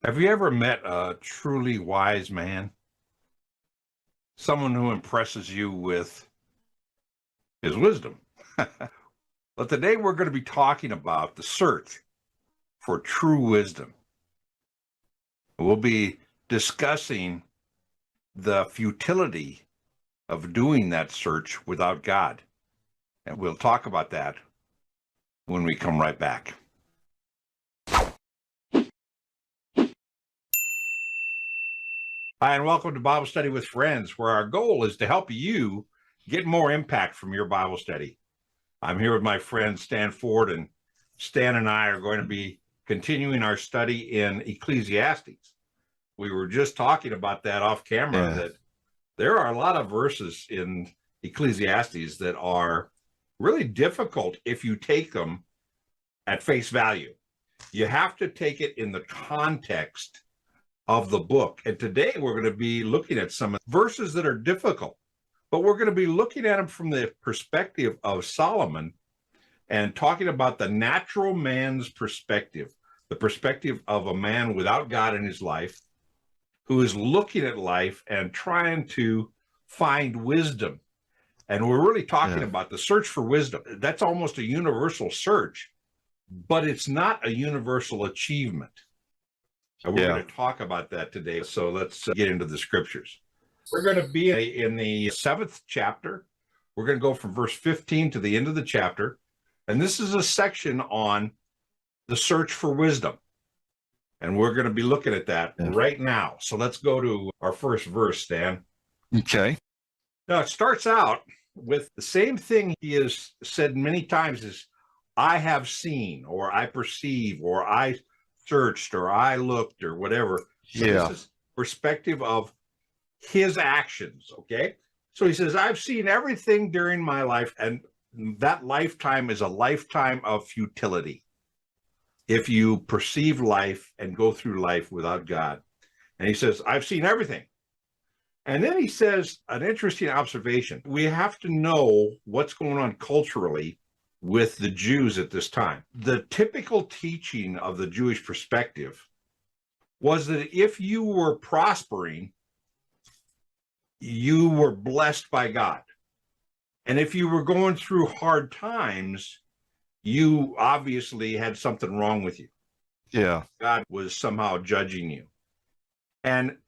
Have you ever met a truly wise man? Someone who impresses you with his wisdom. But today we're going to be talking about the search for true wisdom. We'll be discussing the futility of doing that search without God. And we'll talk about that when we come right back. Hi, and welcome to Bible Study with Friends, where our goal is to help you get more impact from your Bible study. I'm here with my friend Stan Ford, and Stan and I are going to be continuing our study in Ecclesiastes. We were just talking about that off camera, that there are a lot of verses in Ecclesiastes that are really difficult if you take them at face value. You have to take it in the context of the book. And today we're going to be looking at some verses that are difficult, but we're going to be looking at them from the perspective of Solomon and talking about the natural man's perspective, the perspective of a man without God in his life, who is looking at life and trying to find wisdom. And we're really talking about the search for wisdom. That's almost a universal search, but it's not a universal achievement. And we're going to talk about that today. So let's get into the scriptures. We're going to be in the 7th chapter. We're going to go from verse 15 to the end of the chapter. And this is a section on the search for wisdom. And we're going to be looking at that right now. So let's go to our first verse, Stan. Okay. Now, it starts out with the same thing he has said many times is, I have seen, or I perceive, or I searched, or I looked, or whatever. So this is perspective of his actions, okay? So he says, I've seen everything during my life, and that lifetime is a lifetime of futility. If you perceive life and go through life without God. And he says, I've seen everything. And then he says an interesting observation. We have to know what's going on culturally with the Jews at this time. The typical teaching of the Jewish perspective was that if you were prospering, you were blessed by God. And if you were going through hard times, you obviously had something wrong with you. Yeah. God was somehow judging you. And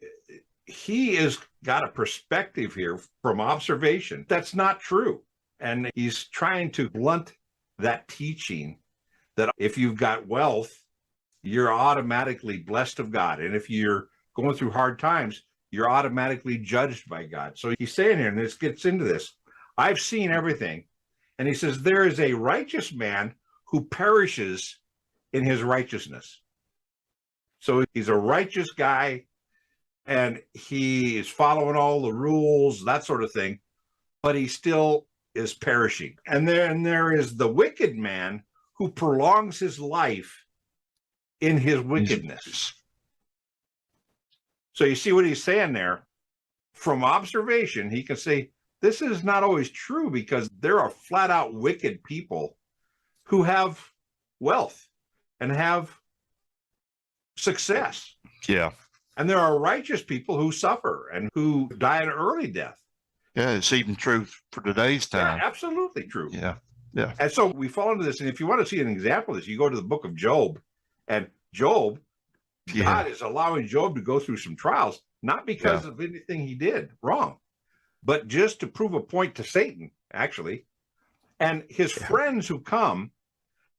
he has got a perspective here from observation that's not true. And he's trying to blunt that teaching that if you've got wealth, you're automatically blessed of God. And if you're going through hard times, you're automatically judged by God. So he's saying here, and this gets into this, I've seen everything. And he says, there is a righteous man who perishes in his righteousness. So he's a righteous guy, and he is following all the rules, that sort of thing, but he still is perishing. And then there is the wicked man who prolongs his life in his wickedness. So you see what he's saying there? From observation, he can say, this is not always true, because there are flat out wicked people who have wealth and have success. Yeah. And there are righteous people who suffer and who die an early death. Yeah, it's even true for today's time. Yeah, absolutely true. Yeah. Yeah. And so we fall into this. And if you want to see an example of this, you go to the book of Job. And Job, God is allowing Job to go through some trials, not because of anything he did wrong, but just to prove a point to Satan, actually. And his friends who come,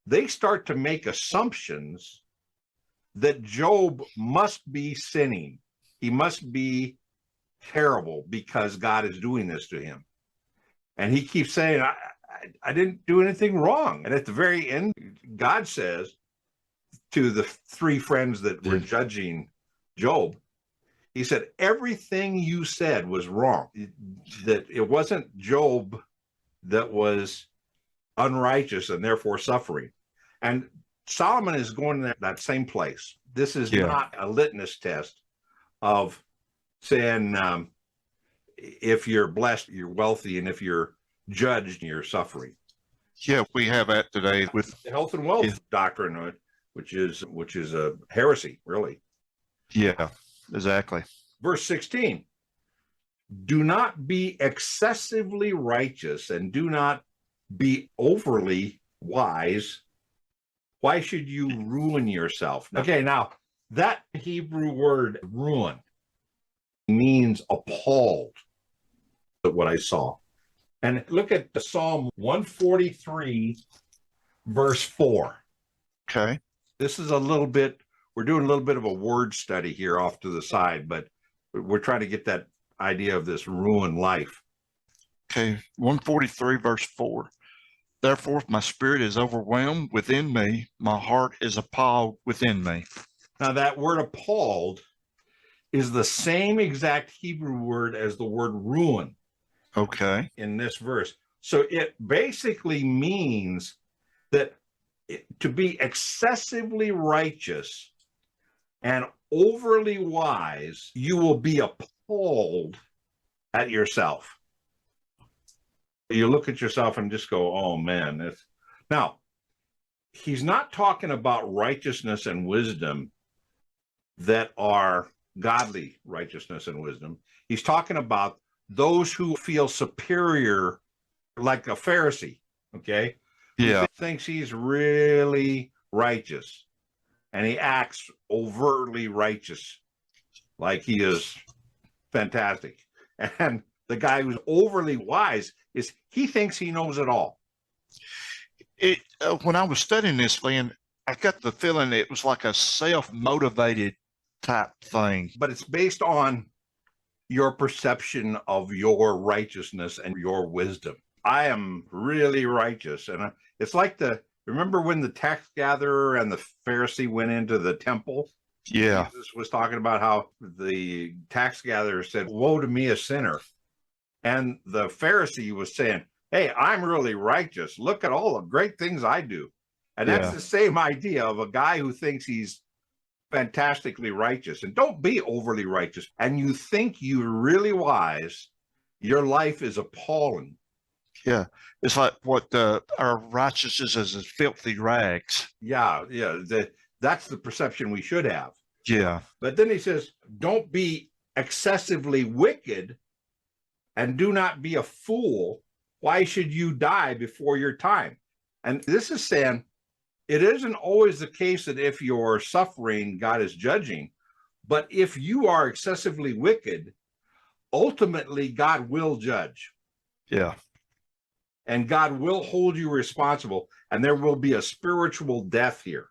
they start to make assumptions that Job must be sinning. He must be terrible because God is doing this to him. And he keeps saying, I didn't do anything wrong. And at the very end, God says to the three friends that were judging Job, he said, everything you said was wrong. That it wasn't Job that was unrighteous and therefore suffering. And Solomon is going to that same place. This is not a litmus test of saying if you're blessed, you're wealthy, and if you're judged, you're suffering. Yeah, we have that today with the health and wealth doctrine, which is a heresy, really. Yeah, exactly. Verse 16, do not be excessively righteous and do not be overly wise. Why should you ruin yourself? Okay, now that Hebrew word ruin means appalled at what I saw. And look at the Psalm 143, verse 4. Okay. This is a little bit, we're doing a little bit of a word study here off to the side, but we're trying to get that idea of this ruined life. Okay. 143, verse 4. Therefore, my spirit is overwhelmed within me. My heart is appalled within me. Now, that word appalled is the same exact Hebrew word as the word ruin Okay. in this verse. So it basically means that to be excessively righteous and overly wise, you will be appalled at yourself. You look at yourself and just go, oh man. Now, he's not talking about righteousness and wisdom that are godly righteousness and wisdom. He's talking about those who feel superior, like a Pharisee, okay? Yeah. Who thinks he's really righteous and he acts overtly righteous, like he is fantastic. And the guy who's overly wise is he thinks he knows it all. When I was studying this, Lynn, I got the feeling it was like a self-motivated type thing. But it's based on your perception of your righteousness and your wisdom. I am really righteous. And it's like remember when the tax gatherer and the Pharisee went into the temple? Yeah. Jesus was talking about how the tax gatherer said, woe to me, a sinner. And the Pharisee was saying, hey, I'm really righteous. Look at all the great things I do. And that's the same idea of a guy who thinks he's fantastically righteous. And don't be overly righteous. And you think you're really wise, your life is appalling. Yeah. It's like what our righteousness is as filthy rags. Yeah. That's the perception we should have. Yeah. But then he says, don't be excessively wicked and do not be a fool. Why should you die before your time? And this is saying it isn't always the case that if you're suffering, God is judging. But if you are excessively wicked, ultimately God will judge. Yeah. And God will hold you responsible. And there will be a spiritual death here.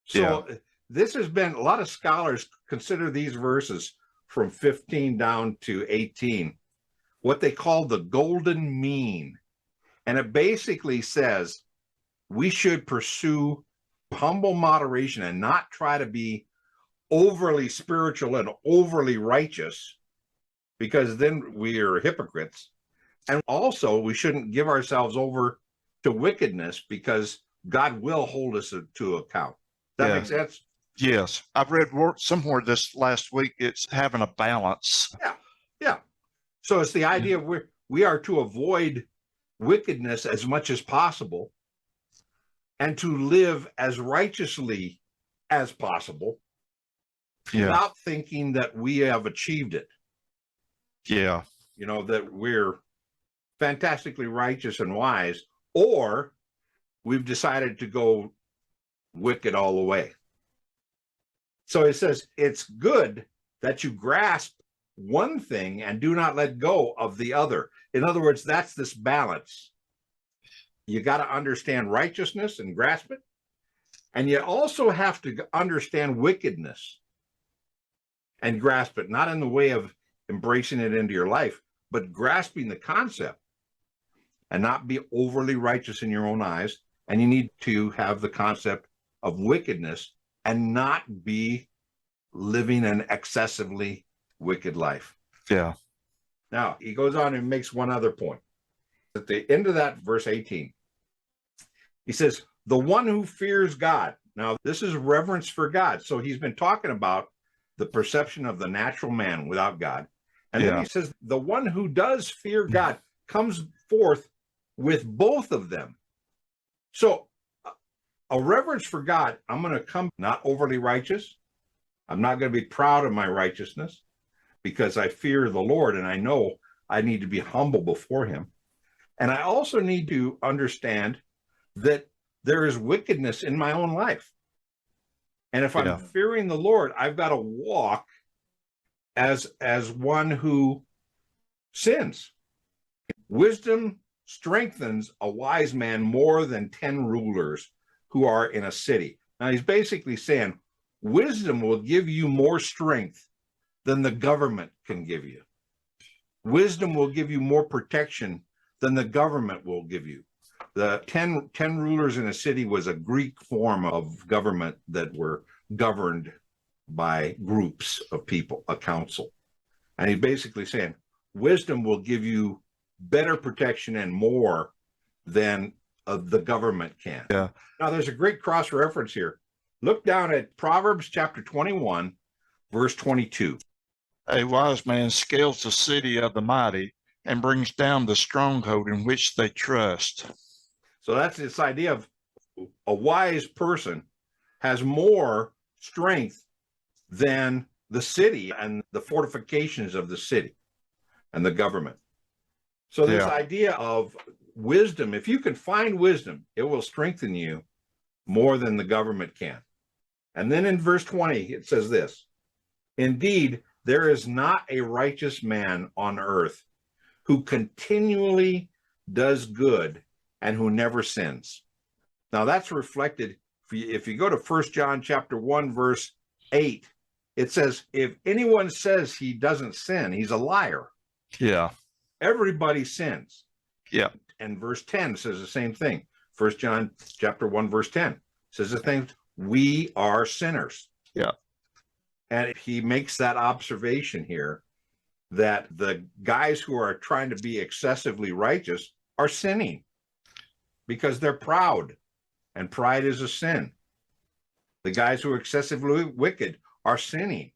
So this has been, a lot of scholars consider these verses from 15 down to 18 what they call the golden mean. And it basically says we should pursue humble moderation and not try to be overly spiritual and overly righteous, because then we are hypocrites. And also, we shouldn't give ourselves over to wickedness, because God will hold us to account. Does that make sense? Yes. I've read somewhere this last week, it's having a balance. Yeah. So it's the idea of we are to avoid wickedness as much as possible and to live as righteously as possible without thinking that we have achieved it. Yeah. You know, that we're fantastically righteous and wise, or we've decided to go wicked all the way. So it says it's good that you grasp one thing and do not let go of the other. In other words, that's this balance. You got to understand righteousness and grasp it. And you also have to understand wickedness and grasp it, not in the way of embracing it into your life, but grasping the concept and not be overly righteous in your own eyes. And you need to have the concept of wickedness and not be living an excessively wicked life. Yeah. Now, he goes on and makes one other point. At the end of that, verse 18, he says, the one who fears God. Now, this is reverence for God. So he's been talking about the perception of the natural man without God. And then he says, the one who does fear God comes forth with both of them. So a reverence for God, I'm going to come not overly righteous, I'm not going to be proud of my righteousness because I fear the Lord and I know I need to be humble before him. And I also need to understand that there is wickedness in my own life. And if I'm fearing the Lord, I've got to walk as one who sins. Wisdom strengthens a wise man more than 10 rulers who are in a city. Now, he's basically saying wisdom will give you more strength than the government can give you. Wisdom will give you more protection than the government will give you. The 10 rulers in a city was a Greek form of government that were governed by groups of people, a council. And he's basically saying wisdom will give you better protection and more than the government can. Yeah. Now, there's a great cross reference here. Look down at Proverbs chapter 21, verse 22. A wise man scales the city of the mighty and brings down the stronghold in which they trust. So that's this idea of a wise person has more strength than the city and the fortifications of the city and the government. So this idea of wisdom, if you can find wisdom, it will strengthen you more than the government can. And then in verse 20, it says this, indeed, there is not a righteous man on earth who continually does good and who never sins. Now that's reflected, if you go to 1 John chapter 1, verse 8, it says, if anyone says he doesn't sin, he's a liar. Yeah. Everybody sins. Yeah. And verse 10 says the same thing. 1 John chapter 1, verse 10 says the thing, we are sinners. Yeah. And he makes that observation here that the guys who are trying to be excessively righteous are sinning because they're proud, and pride is a sin. The guys who are excessively wicked are sinning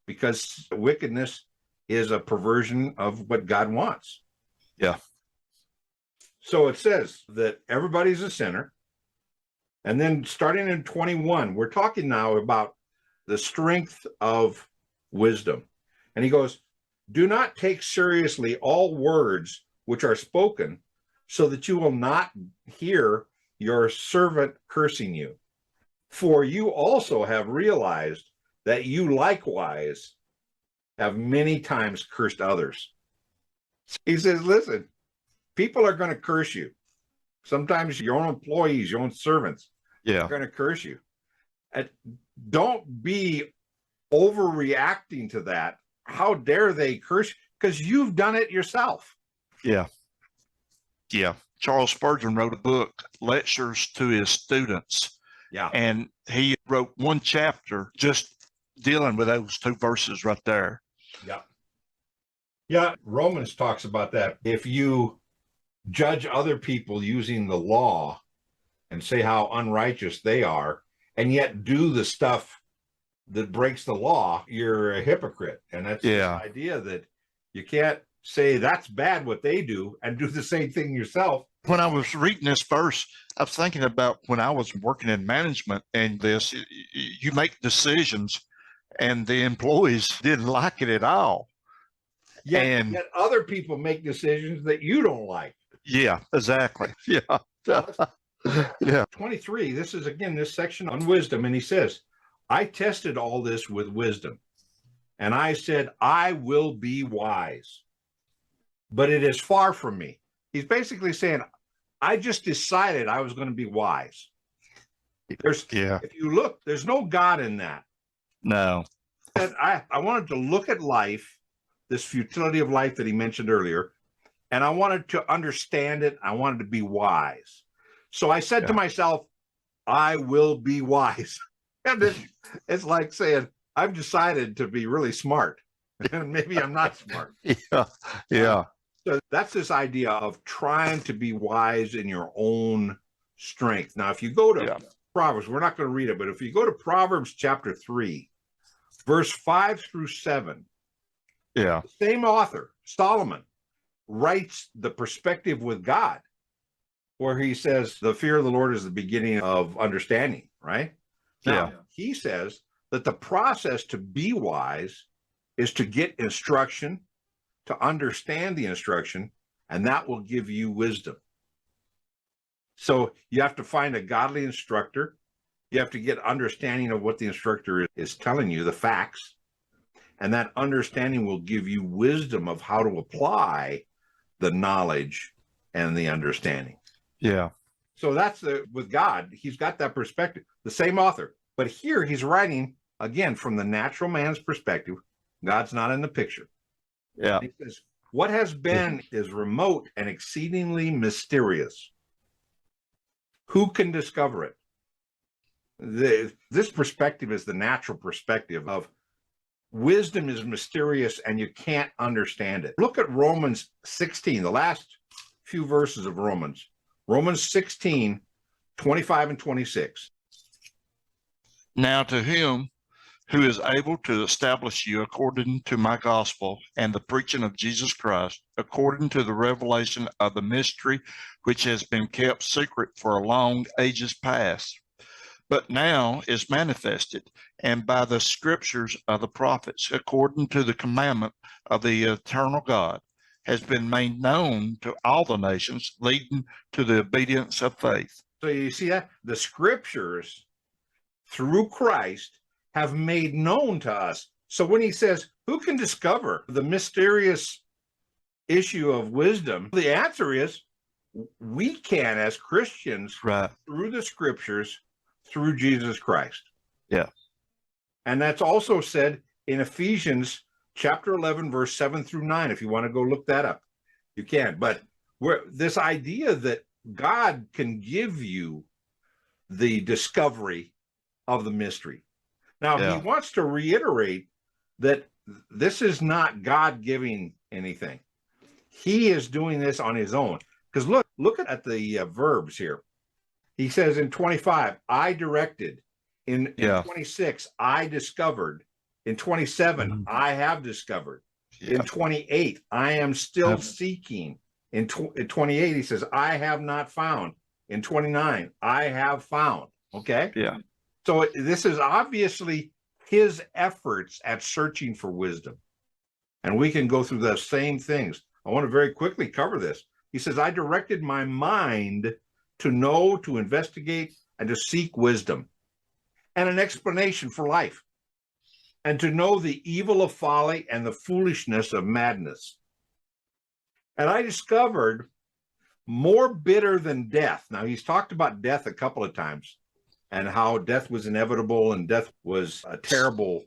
because wickedness is a perversion of what God wants. Yeah. So it says that everybody's a sinner. And then starting in 21, we're talking now about the strength of wisdom. And he goes, do not take seriously all words which are spoken, so that you will not hear your servant cursing you. For you also have realized that you likewise have many times cursed others. He says, listen, people are going to curse you. Sometimes your own employees, your own servants are going to curse you. And don't be overreacting to that. How dare they curse? Because you've done it yourself. Yeah. Yeah. Charles Spurgeon wrote a book, Lectures to His Students. Yeah. And he wrote one chapter just dealing with those two verses right there. Yeah. Yeah. Romans talks about that. If you judge other people using the law and say how unrighteous they are, and yet do the stuff that breaks the law, you're a hypocrite. And that's the idea that you can't say that's bad what they do and do the same thing yourself. When I was reading this verse, I was thinking about when I was working in management, and this, you make decisions and the employees didn't like it at all. Yet other people make decisions that you don't like. Yeah, exactly. Yeah. Yeah. 23, this is again, this section on wisdom. And he says, I tested all this with wisdom, and I said, I will be wise, but it is far from me. He's basically saying, I just decided I was going to be wise. If you look, there's no God in that. No. And I wanted to look at life, this futility of life that he mentioned earlier, and I wanted to understand it. I wanted to be wise. So I said to myself, I will be wise. And it's like saying, I've decided to be really smart, and maybe I'm not smart. Yeah. So that's this idea of trying to be wise in your own strength. Now, if you go to Proverbs, we're not going to read it, but if you go to Proverbs chapter 3, verse 5 through 7, the same author, Solomon, writes the perspective with God, where he says, the fear of the Lord is the beginning of understanding, right? Now, he says, that the process to be wise is to get instruction, to understand the instruction, and that will give you wisdom. So you have to find a godly instructor. You have to get understanding of what the instructor is telling you, the facts, and that understanding will give you wisdom of how to apply the knowledge and the understanding. Yeah. So that's with God, he's got that perspective, the same author. But here he's writing, again, from the natural man's perspective. God's not in the picture. Yeah. He says, what has been is remote and exceedingly mysterious. Who can discover it? This perspective is the natural perspective of wisdom is mysterious and you can't understand it. Look at Romans 16, the last few verses of Romans. Romans 16, 25 and 26. Now to him who is able to establish you according to my gospel and the preaching of Jesus Christ, according to the revelation of the mystery which has been kept secret for long ages past, but now is manifested, and by the scriptures of the prophets, according to the commandment of the eternal God, has been made known to all the nations, leading to the obedience of faith. So you see that? The scriptures, through Christ, have made known to us. So when he says, who can discover the mysterious issue of wisdom? The answer is, we can, as Christians, Right. through the scriptures, through Jesus Christ. Yeah. And that's also said in Ephesians chapter 11, verse 7 through 9. If you want to go look that up, you can. But this idea that God can give you the discovery of the mystery. Now, Yeah. he wants to reiterate that this is not God giving anything. He is doing this on his own. Because look at the verbs here. He says in 25, I directed. In 26, I discovered. In 27, I have discovered. Yeah. In 28, I am still seeking. In 28, he says, I have not found. In 29, I have found. Okay? Yeah. So this is obviously his efforts at searching for wisdom. And we can go through the same things. I want to very quickly cover this. He says, I directed my mind to know, to investigate, and to seek wisdom and an explanation for life, and to know the evil of folly and the foolishness of madness. And I discovered more bitter than death. Now, he's talked about death a couple of times and how death was inevitable and death was a terrible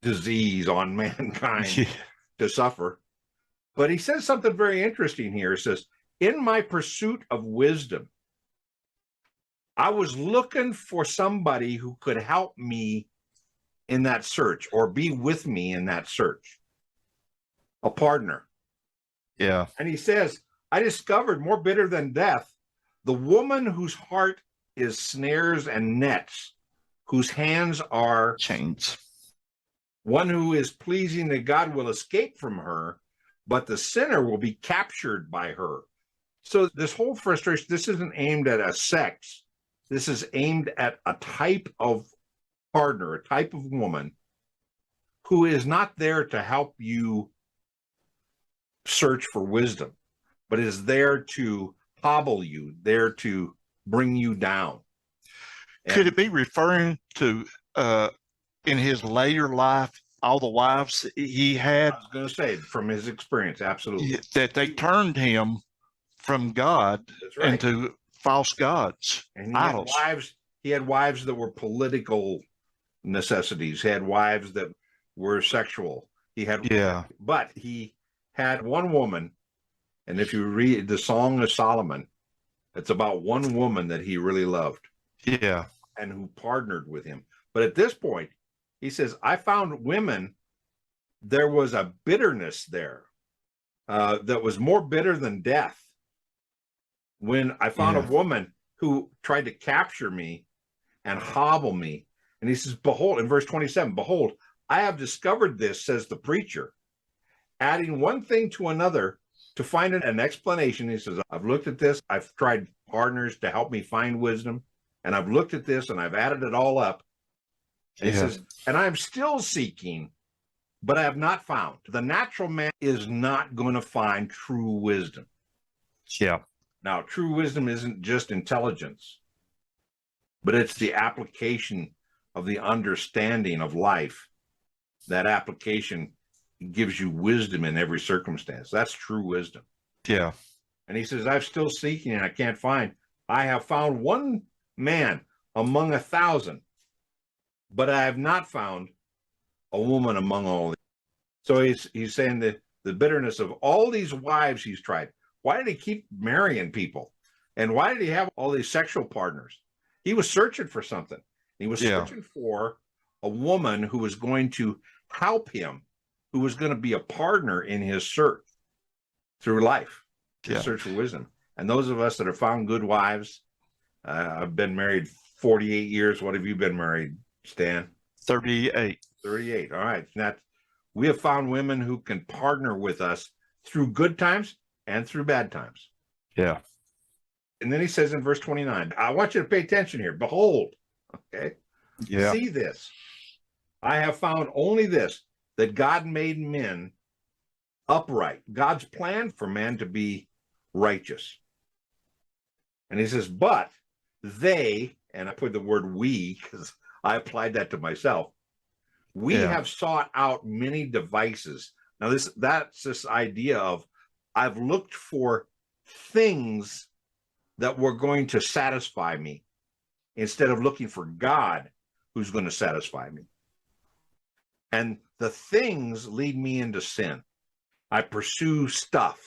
disease on mankind to suffer. But he says something very interesting here. He says, in my pursuit of wisdom, I was looking for somebody who could help me in that search or be with me in that search, a partner. Yeah. And he says, I discovered more bitter than death, the woman whose heart is snares and nets, whose hands are chains. One who is pleasing to God will escape from her, but the sinner will be captured by her. So this whole frustration, this isn't aimed at a sex. This is aimed at a type of partner, a type of woman who is not there to help you search for wisdom, but is there to hobble you, there to bring you down. Could it be referring to in his later life, all the wives he had? I was going to say, from his experience, absolutely. That they turned him from God into false gods, and idols. He had wives that were political necessities. He had wives that were sexual. But he had one woman, and if you read the Song of Solomon, it's about one woman that he really loved. Yeah. And who partnered with him. But at this point, he says, I found women, there was a bitterness there that was more bitter than death. When I found a woman who tried to capture me and hobble me. And he says, behold, in verse 27, behold, I have discovered this, says the preacher, adding one thing to another to find an explanation. He says, I've looked at this. I've tried partners to help me find wisdom. And I've looked at this and I've added it all up. He says, and I'm still seeking, but I have not found. The natural man is not going to find true wisdom. Yeah. Now, true wisdom isn't just intelligence, but it's the application of the understanding of life. That application gives you wisdom in every circumstance. That's true wisdom. Yeah. And he says, I'm still seeking and I can't find. I have found one man among 1,000, but I have not found a woman among all these. So he's saying that the bitterness of all these wives he's tried. Why did he keep marrying people? And why did he have all these sexual partners? He was searching for something. He was searching for a woman who was going to help him, who was going to be a partner in his search through life, his search for wisdom. And those of us that have found good wives, I've been married 48 years. What have you been married, Stan? 38. 38. All right. We have found women who can partner with us through good times and through bad times. Yeah. And then he says in verse 29, I want you to pay attention here. Behold, okay, see this. I have found only this, that God made men upright. God's plan for man to be righteous. And he says, but they, and I put the word we because I applied that to myself, we have sought out many devices. Now that's this idea of I've looked for things that were going to satisfy me instead of looking for God who's going to satisfy me. And the things lead me into sin. I pursue stuff.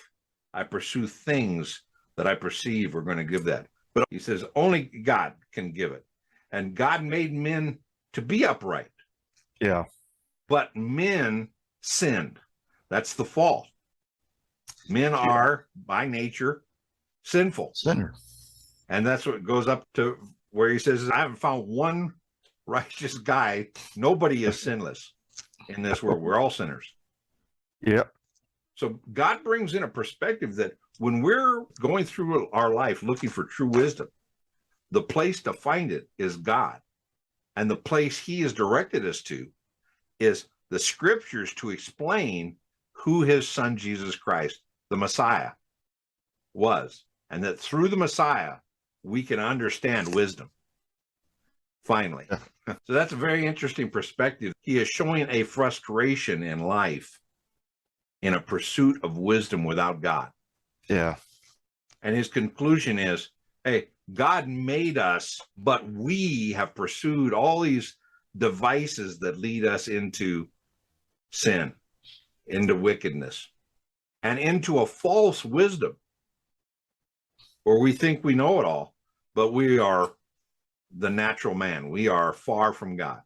I pursue things that I perceive are going to give that. But he says only God can give it. And God made men to be upright. Yeah. But men sinned. That's the fall. Men are by nature sinful. Sinner. And that's what goes up to where he says, I haven't found one righteous guy. Nobody is sinless in this world. We're all sinners. Yep. So God brings in a perspective that when we're going through our life looking for true wisdom, the place to find it is God. And the place he has directed us to is the scriptures to explain who his son, Jesus Christ, the Messiah, was. And that through the Messiah, we can understand wisdom. Finally. So that's a very interesting perspective. He is showing a frustration in life in a pursuit of wisdom without God. Yeah. And his conclusion is, hey, God made us, but we have pursued all these devices that lead us into sin, into wickedness, and into a false wisdom where we think we know it all, but we are the natural man. We are far from God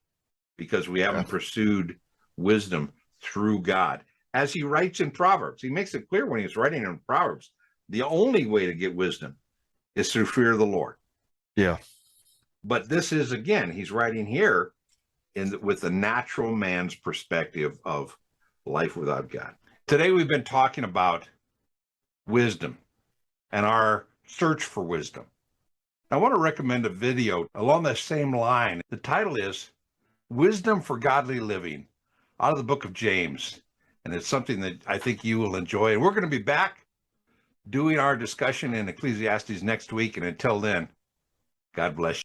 because we haven't pursued wisdom through God. As he writes in Proverbs, he makes it clear when he's writing in Proverbs, the only way to get wisdom is through fear of the Lord. Yeah. But this is, again, he's writing here with the natural man's perspective of life without God. Today we've been talking about wisdom and our search for wisdom. I want to recommend a video along that same line. The title is Wisdom for Godly Living, out of the book of James. And it's something that I think you will enjoy. And we're going to be back doing our discussion in Ecclesiastes next week. And until then, God bless you.